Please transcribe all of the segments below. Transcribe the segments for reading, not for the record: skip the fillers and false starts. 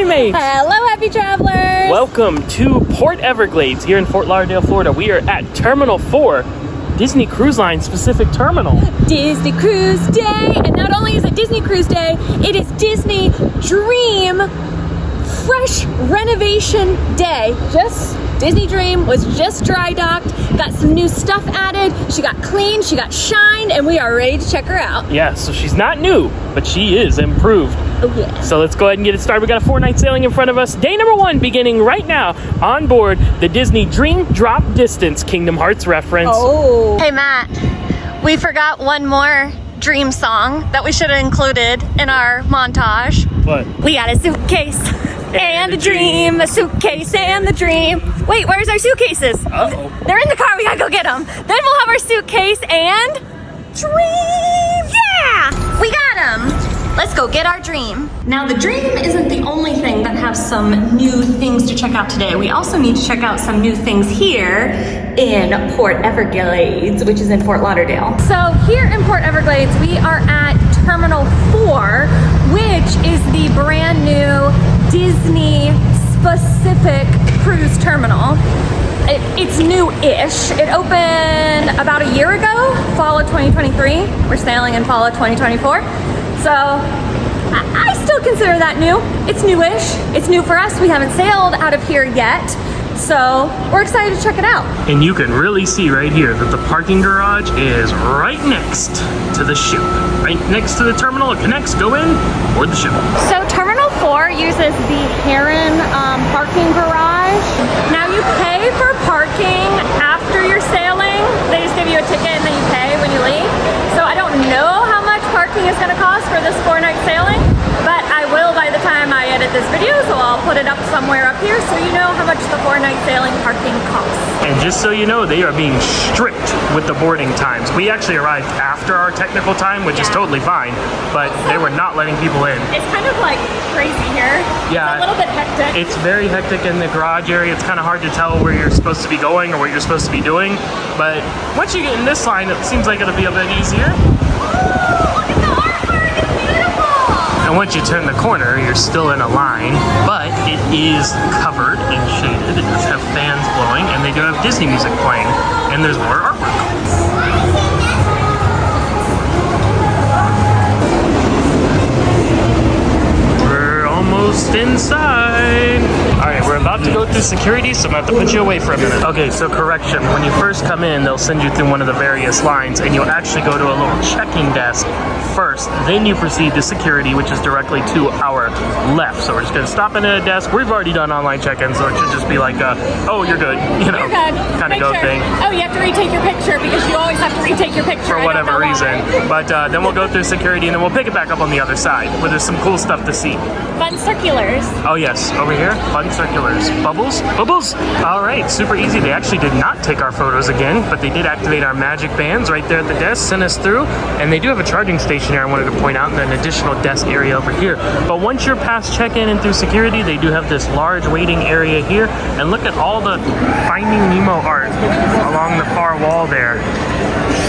mates! Hello, happy travelers! Welcome to Port Everglades here in Fort Lauderdale, Florida. We are at Terminal 4, Disney Cruise Line specific terminal. Disney Cruise Day! And not only is it Disney Cruise Day, it is Disney Dream Fresh Renovation Day. Disney Dream was just dry docked, got some new stuff added, she got clean, she got shine, and we are ready to check her out. Yeah, so she's not new, but she is improved. Oh yeah. So let's go ahead and get it started. We got a 4-night sailing in front of us. Day number 1 beginning right now on board the Disney Dream Drop Distance Kingdom Hearts reference. Oh. Hey Matt, we forgot one more dream song that we should have included in our montage. What? We got a suitcase and a dream, a suitcase and the dream. Wait, where's our suitcases? Uh-oh. They're in the car, we gotta go get them. Then we'll have our suitcase and dream. Yeah, we got them. Let's go get our dream. Now the dream isn't the only thing that has some new things to check out today. We also need to check out some new things here in Port Everglades, which is in Fort Lauderdale. So here in Port Everglades, we are at Terminal 4, which is the brand new Disney specific cruise terminal. It's new-ish. It opened about a year ago, fall of 2023. We're sailing in fall of 2024. So I still consider that new. It's new-ish. It's new for us. We haven't sailed out of here yet. So we're excited to check it out. And you can really see right here that the parking garage is right next to the ship. Right next to the terminal. It connects, go in, board the ship. So Terminal 4 uses the Heron parking garage. Now you pay for parking after you're sailing. They just give you a ticket and then you pay when you leave. So I don't know how much parking is gonna cost for this 4-night sailing, but I will by the time I edit this video, so I'll put it up somewhere up here so you know how much the 4-night sailing parking costs. And just so you know, they are being strict with the boarding times. We actually arrived after our technical time, which is totally fine, but they were not letting people in. It's kind of like crazy here. Yeah. It's a little bit hectic. It's very hectic in the garage area. It's kind of hard to tell where you're supposed to be going or what you're supposed to be doing. But once you get in this line, it seems like it'll be a bit easier. Look at the artwork, it's beautiful! And once you turn the corner, you're still in a line, but it is covered and shaded. It does have fans blowing, and they do have Disney music playing. And there's more artwork. We're almost inside. All right, we're about to go through security, so I'm gonna have to put you away for a minute. Okay, so correction. When you first come in, they'll send you through one of the various lines, and you'll actually go to a little checking desk first. Then you proceed to security, which is directly to our left. So we're just gonna stop in at a desk. We've already done online check-in, so it should just be like, oh, you're good, you know, kind of go thing. Oh, you have to retake your picture because you always have to retake your picture. For whatever reason. But then we'll go through security, and then we'll pick it back up on the other side, where there's some cool stuff to see. Fun circulars. Oh yes, over here, fun circulars. Bubbles? Bubbles? All right, super easy. They actually did not take our photos again, but they did activate our magic bands right there at the desk, send us through, and they do have a charging station here I wanted to point out, and an additional desk area over here. But once you're past check-in and through security, they do have this large waiting area here, and look at all the Finding Nemo art along the far wall there.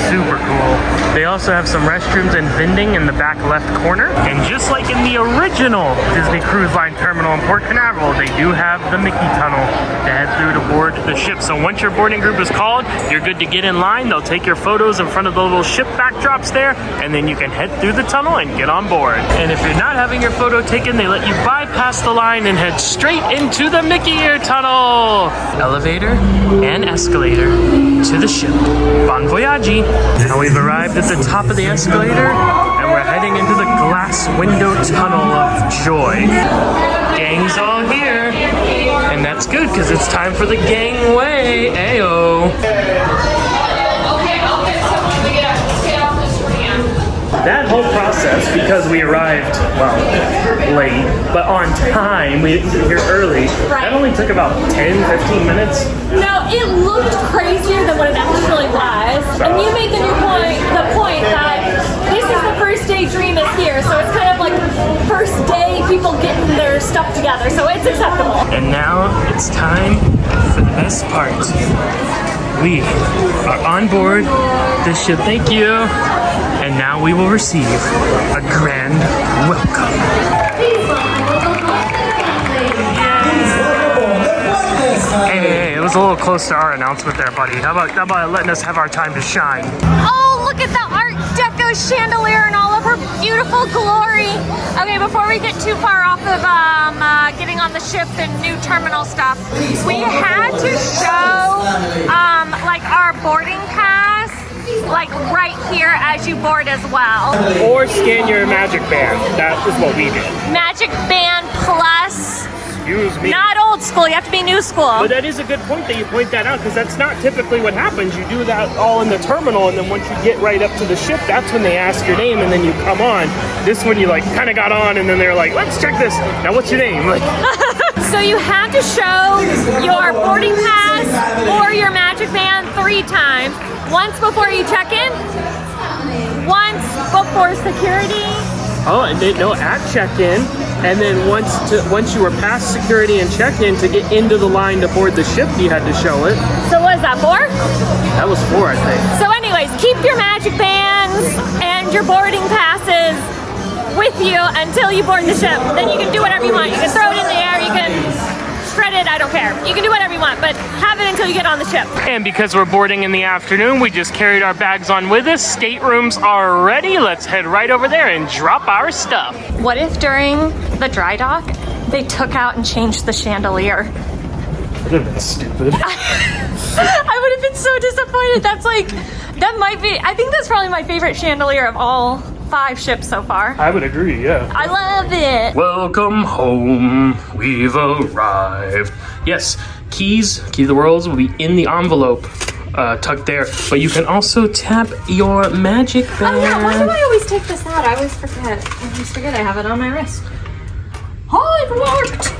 Super cool. They also have some restrooms and vending in the back left corner. And just like in the original Disney Cruise Line terminal in Port Canaveral, they do have the Mickey Tunnel to head through to board the ship. So once your boarding group is called, you're good to get in line. They'll take your photos in front of the little ship backdrops there, and then you can head through the tunnel and get on board. And if you're not having your photo taken, they let you bypass the line and head straight into the Mickey Ear Tunnel. Elevator and escalator to the ship. Bon voyage. Now we've arrived at the top of the escalator, and we're heading into the glass window tunnel of joy. Gang's all here, and that's good because it's time for the gangway. Ayo. That whole process, because we arrived, well, late, but on time, we were here early, that only took about 10-15 minutes. No, it looked crazier than what it actually was. And you made the point that this is the first day Dream is here, so it's kind of like first day people getting their stuff together, so it's acceptable. And now it's time for the best part. We are on board the ship, thank you. And now we will receive a grand welcome. was a little close to our announcement there, buddy. How about letting us have our time to shine? Oh, look at the Art Deco chandelier in all of her beautiful glory. Okay, before we get too far off of getting on the ship and new terminal stuff, we had to show like our boarding pass like right here as you board as well. Or scan your Magic Band. That is what we did. Magic Band Plus. Excuse me. Not old school, you have to be new school. But that is a good point that you point that out, because that's not typically what happens. You do that all in the terminal, and then once you get right up to the ship, that's when they ask your name, and then you come on. This one you like kind of got on, and then they're like, let's check this. Now what's your name? Like. So you have to show your boarding pass or your Magic Band 3 times. Once before you check in, once before security. Oh, and at check-in, and then once you were past security and check-in, to get into the line to board the ship, you had to show it. So what is that, 4? That was 4, I think. So anyways, keep your Magic Bands and your boarding passes with you until you board the ship. Then you can do whatever you want. You can throw it in the air, you can shred it, I don't care. You can do whatever you want, but have it until you get on the ship. And because we're boarding in the afternoon, we just carried our bags on with us. Staterooms are ready. Let's head right over there and drop our stuff. What if during the dry dock, they took out and changed the chandelier? That would have been stupid. I would have been so disappointed. That might be, I think that's probably my favorite chandelier of all 5 ships so far. I would agree, yeah. I love it. Welcome home. We've arrived. Yes, keys, Key of the Worlds will be in the envelope tucked there, but you can also tap your Magic Band. Oh yeah, why do I always take this out? I always forget. I have it on my wrist. Oh, it worked.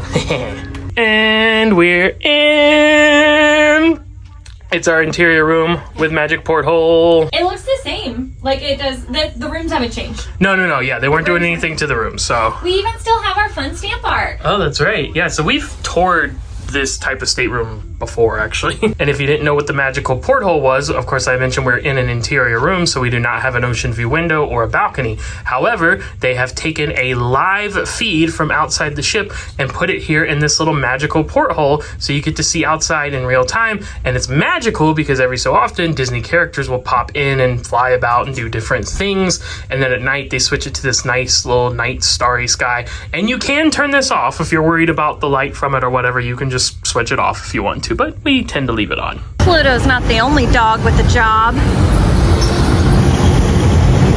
And we're in. It's our interior room with magic porthole. It looks the same. Like it does. The rooms haven't changed. No. Yeah, they weren't doing anything to the room, so. We even still have our fun stamp art. Oh, that's right. Yeah, so we've toured this type of stateroom before, actually. And if you didn't know what the magical porthole was, of course I mentioned we're in an interior room, so we do not have an ocean view window or a balcony. However, they have taken a live feed from outside the ship and put it here in this little magical porthole, so you get to see outside in real time. And it's magical because every so often Disney characters will pop in and fly about and do different things, and then at night they switch it to this nice little night starry sky. And you can turn this off if you're worried about the light from it or whatever. You can just switch it off if you want to, but we tend to leave it on. Pluto's not the only dog with a job.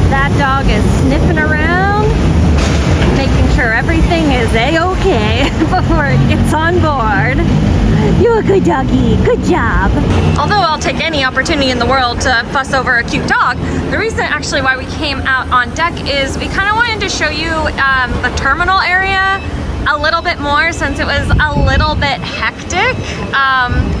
That dog is sniffing around, making sure everything is a-okay before it gets on board. You're a good doggy, good job. Although I'll take any opportunity in the world to fuss over a cute dog, the reason actually why we came out on deck is we kind of wanted to show you the terminal area a little bit more, since it was a little bit hectic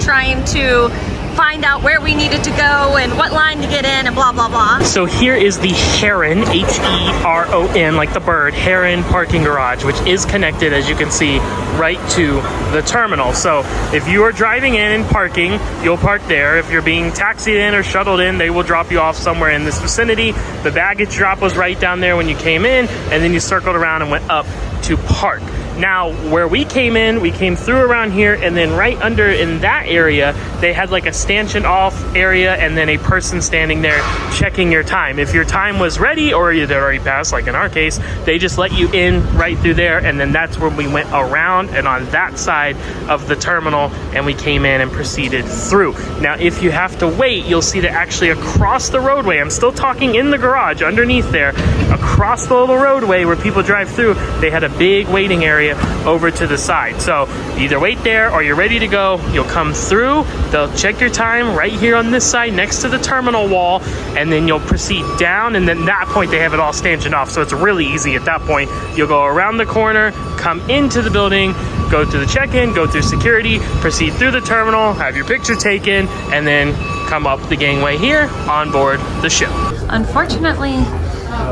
trying to find out where we needed to go and what line to get in and blah blah blah. So here is the Heron, H-E-R-O-N, like the bird, Heron parking garage, which is connected, as you can see, right to the terminal. So if you are driving in and parking, you'll park there. If you're being taxied in or shuttled in, they will drop you off somewhere in this vicinity. The baggage drop was right down there when you came in, and then you circled around and went up to park. Now, where we came in, we came through around here, and then right under in that area, they had like a stanchion off area and then a person standing there checking your time. If your time was ready or you'd already passed, like in our case, they just let you in right through there, and then that's when we went around and on that side of the terminal, and we came in and proceeded through. Now, if you have to wait, you'll see that actually across the roadway, I'm still talking in the garage underneath there, across the little roadway where people drive through, they had a big waiting area over to the side. So either wait there or you're ready to go. You'll come through, they'll check your time right here on this side next to the terminal wall, and then you'll proceed down, and then at that point they have it all stanchioned off, so it's really easy at that point. You'll go around the corner, come into the building, go through the check-in, go through security, proceed through the terminal, have your picture taken, and then come up the gangway here on board the ship. Unfortunately,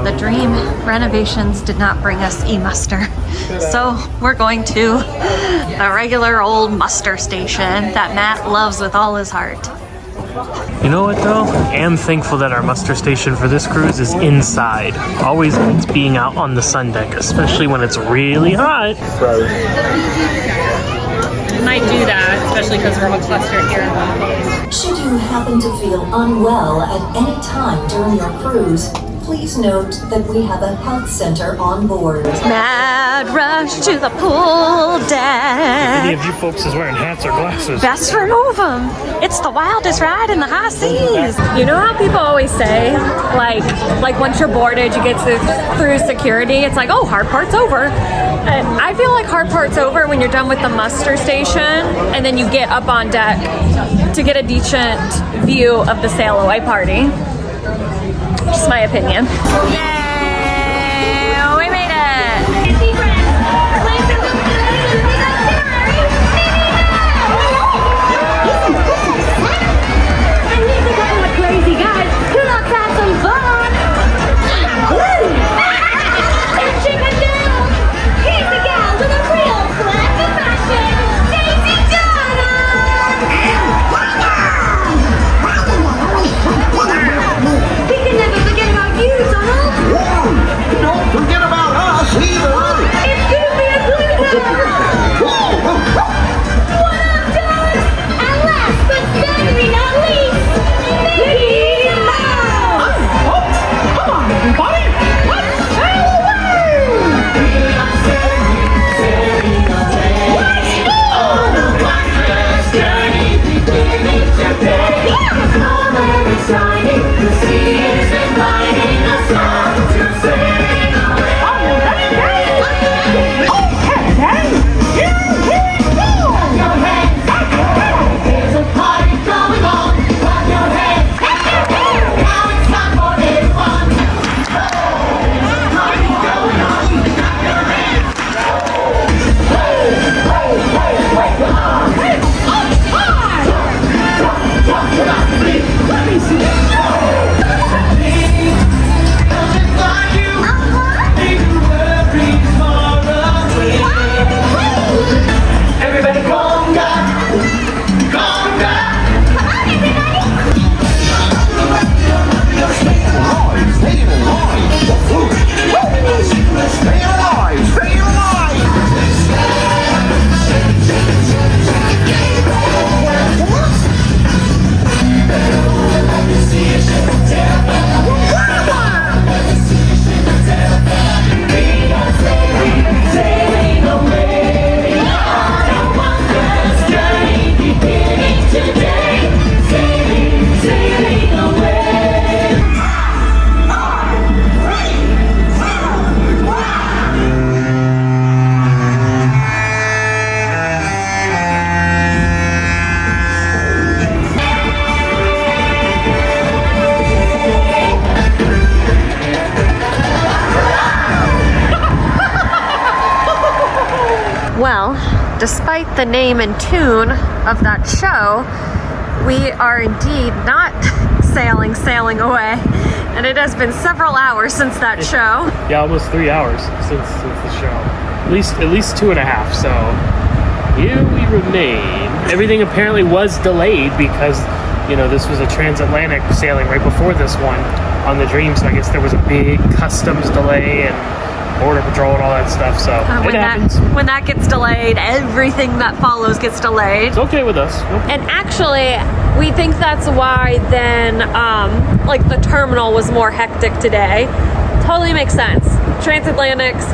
the Dream renovations did not bring us e-muster, so we're going to the regular old muster station that Matt loves with all his heart. You know what though? I am thankful that our muster station for this cruise is inside. Always means being out on the sun deck, especially when it's really hot. might do that, especially because we're all clustered here in one place. Should you happen to feel unwell at any time during your cruise, please note that we have a health center on board. Mad rush to the pool deck. Any of you folks is wearing hats or glasses? Best remove them. It's the wildest ride in the high seas. You know how people always say, like once you're boarded, you get through security. It's like, oh, hard part's over. And I feel like hard part's over when you're done with the muster station, and then you get up on deck to get a decent view of the sail away party. Just my opinion. Yay! We made it. Crazy guys, who wants to have some fun? It's Chicken Down! Here's the gal with a real flash of fashion, Daisy Donna! We can never forget about you, Donald! Don't forget about us either! It's gonna be a good one! What up, Don? And last but certainly not least, Mickey Mouse! Come on, everybody! Let's sail away! Let's go! On a wondrous journey beginning today. The sun is shining, the sea is inviting us all to sail away. Oh, let's go! Okay, here we go! Clap your hands! There's a party going on! Clap your hands! Now it's time for everyone! There's a party going on! Clap your hands! Let me see it! Everybody conga! Conga! Come on, everybody! Stay alive! Stay alive! Stay alive! Sailing away on a wondrous journey beginning today. Sailing away. Well, despite the name and tune of that show, we are indeed not sailing away. And it has been several hours since that show. Yeah, almost 3 hours since the show. At least 2.5. So here we remain. Everything apparently was delayed because, you know, this was a transatlantic sailing right before this one on the Dream. So I guess there was a big customs delay and border patrol and all that stuff. So it happens. When that gets delayed, everything that follows gets delayed. It's okay with us. Nope. And actually, we think that's why then, like the terminal was more hectic today. Totally makes sense. Transatlantics,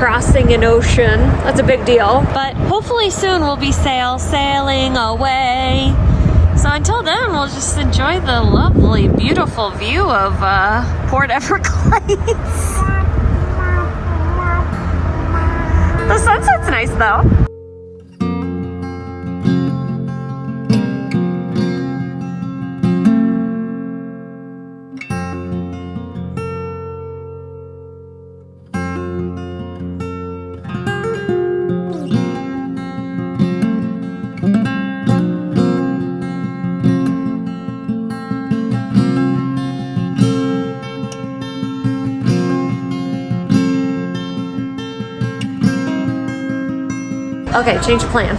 crossing an ocean, that's a big deal. But hopefully soon we'll be sailing away. So until then, we'll just enjoy the lovely, beautiful view of Port Everglades. The sunset's nice though. Okay, change of plan.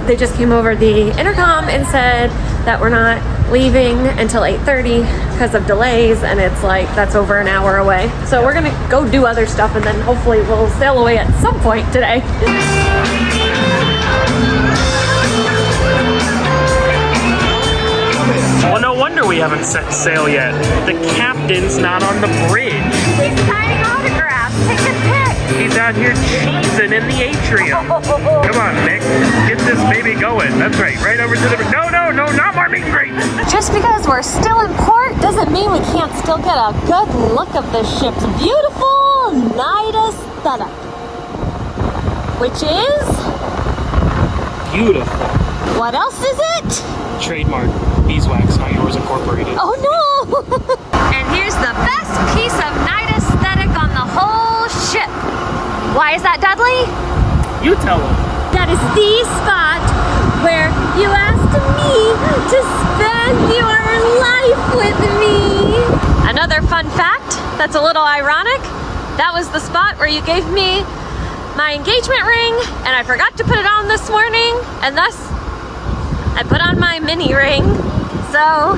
They just came over the intercom and said that we're not leaving until 8:30 because of delays, and it's like that's over an hour away. So we're gonna go do other stuff and then hopefully we'll sail away at some point today. Well, no wonder we haven't set sail yet. The captain's not on the bridge. He's signing autographs. Take a pic. He's out here cheesing in the atrium. Come on, Nick. Get this baby going. That's right. Right over to the... No, not more meet and greets. Just because we're still in port doesn't mean we can't still get a good look of the ship's beautiful night aesthetic. Which is... Beautiful. What else is it? Trademark. Beeswax, not yours incorporated. Oh no! And here's the best piece of night aesthetic on the whole ship. Why is that, Dudley? You tell him. That is the spot where you asked me to spend your life with me. Another fun fact that's a little ironic. That was the spot where you gave me my engagement ring, and I forgot to put it on this morning, and thus I put on my mini ring. So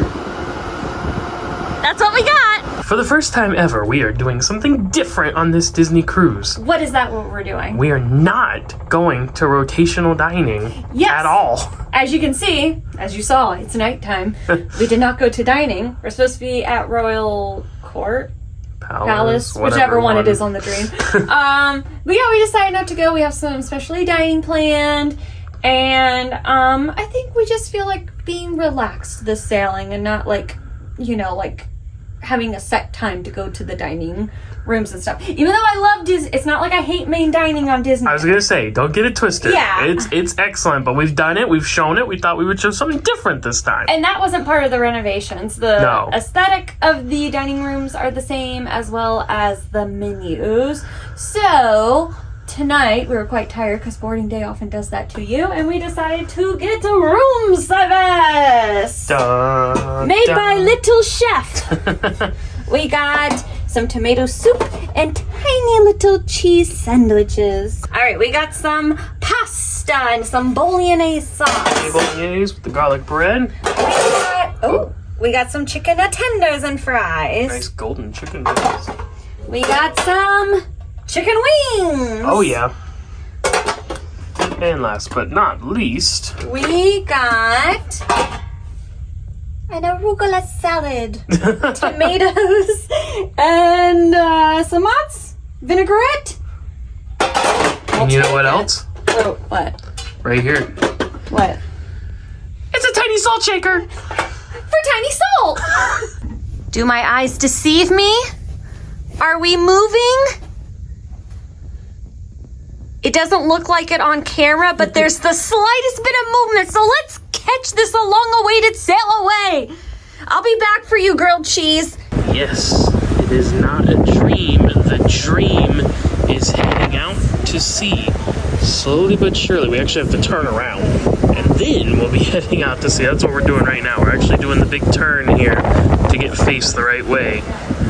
that's what we got. For the first time ever, we are doing something different on this Disney cruise. What is that what we're doing? We are not going to rotational dining Yes. at all. As you can see, as you saw, it's nighttime. We did not go to dining. We're supposed to be at Royal Court. Palace, whichever one it is on the dream. But yeah, we decided not to go. We have some specialty dining planned, and I think we just feel like being relaxed this sailing and not like, you know, like having a set time to go to the dining rooms and stuff. Even though I love Disney, it's not like I hate main dining on Disney. I was gonna say, don't get it twisted. Yeah. It's excellent, but we've done it, we've shown it, we thought we would show something different this time. And that wasn't part of the renovations. The No. aesthetic of the dining rooms are the same, as well as the menus. So tonight we were quite tired because boarding day often does that to you, and we decided to get a room service Dun, made dun. by Little Chef. We got some tomato soup and tiny little cheese sandwiches. All right, we got some pasta and some bolognese sauce. Bolognese with the garlic bread. We got some chicken tenders and fries. Nice golden chicken breasts. We got some chicken wings. Oh yeah. And last but not least, We got an arugula salad, tomatoes, and some mozz, vinaigrette. and you know what else? Oh, what? Right here. What? It's a tiny salt shaker. For tiny salt. Do my eyes deceive me? Are we moving? It doesn't look like it on camera, but there's the slightest bit of movement, so let's catch this long-awaited sail away. I'll be back for you, grilled cheese. Yes, it is not a dream. The dream is heading out to sea. Slowly but surely. We actually have to turn around. And then we'll be heading out to sea. That's what we're doing right now. We're actually doing the big turn here to get faced the right way.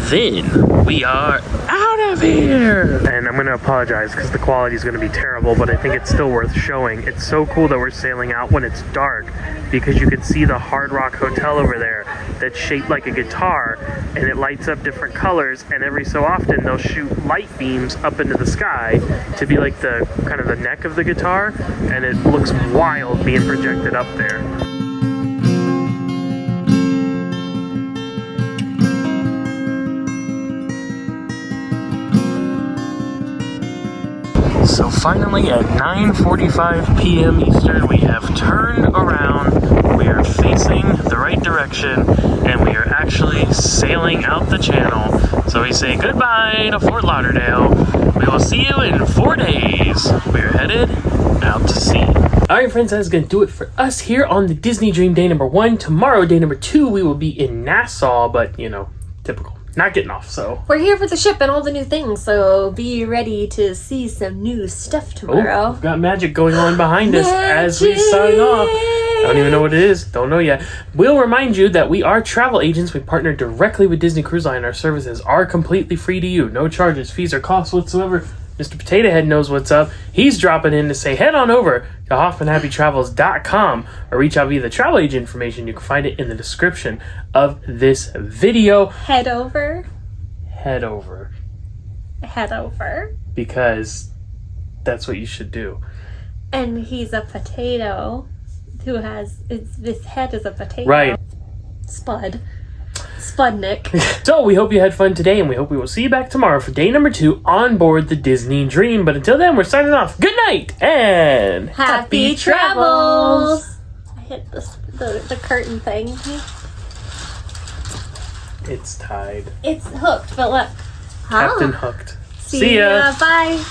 Then we are out of here. And I'm going to apologize because the quality is going to be terrible, but I think it's still worth showing. It's so cool that we're sailing out when it's dark because you can see the Hard Rock Hotel over there that's shaped like a guitar, and it lights up different colors, and every so often they'll shoot light beams up into the sky to be like the kind of the neck of the guitar, and it looks wild being projected up there. So finally at 9:45 p.m. Eastern, we have turned around, we are facing the right direction, and we are actually sailing out the channel. So we say goodbye to Fort Lauderdale. We will see you in 4 days. We are headed out to sea. Alright friends, that's going to do it for us here on the Disney Dream Day number 1. Tomorrow, day number 2, we will be in Nassau, but you know, typical. Not getting off, so. We're here for the ship and all the new things, so be ready to see some new stuff tomorrow. We've got magic going on behind us as we sign off. I don't even know what it is. Don't know yet. We'll remind you that we are travel agents. We partner directly with Disney Cruise Line. Our services are completely free to you. No charges, fees, or costs whatsoever. Mr. Potato Head knows what's up. He's dropping in to say head on over to HoffmanHappyTravels.com or reach out via the travel agent information. You can find it in the description of this video. Head over. Head over. Head over. Because that's what you should do. And he's a potato who has his head is a potato. Right. Spudnik. So we hope you had fun today, and we hope we will see you back tomorrow for day number 2 on board the Disney Dream. But until then, we're signing off. Good night and Happy travels! I hit the curtain thing. It's tied. It's hooked, but look. Captain hooked. See ya. Bye.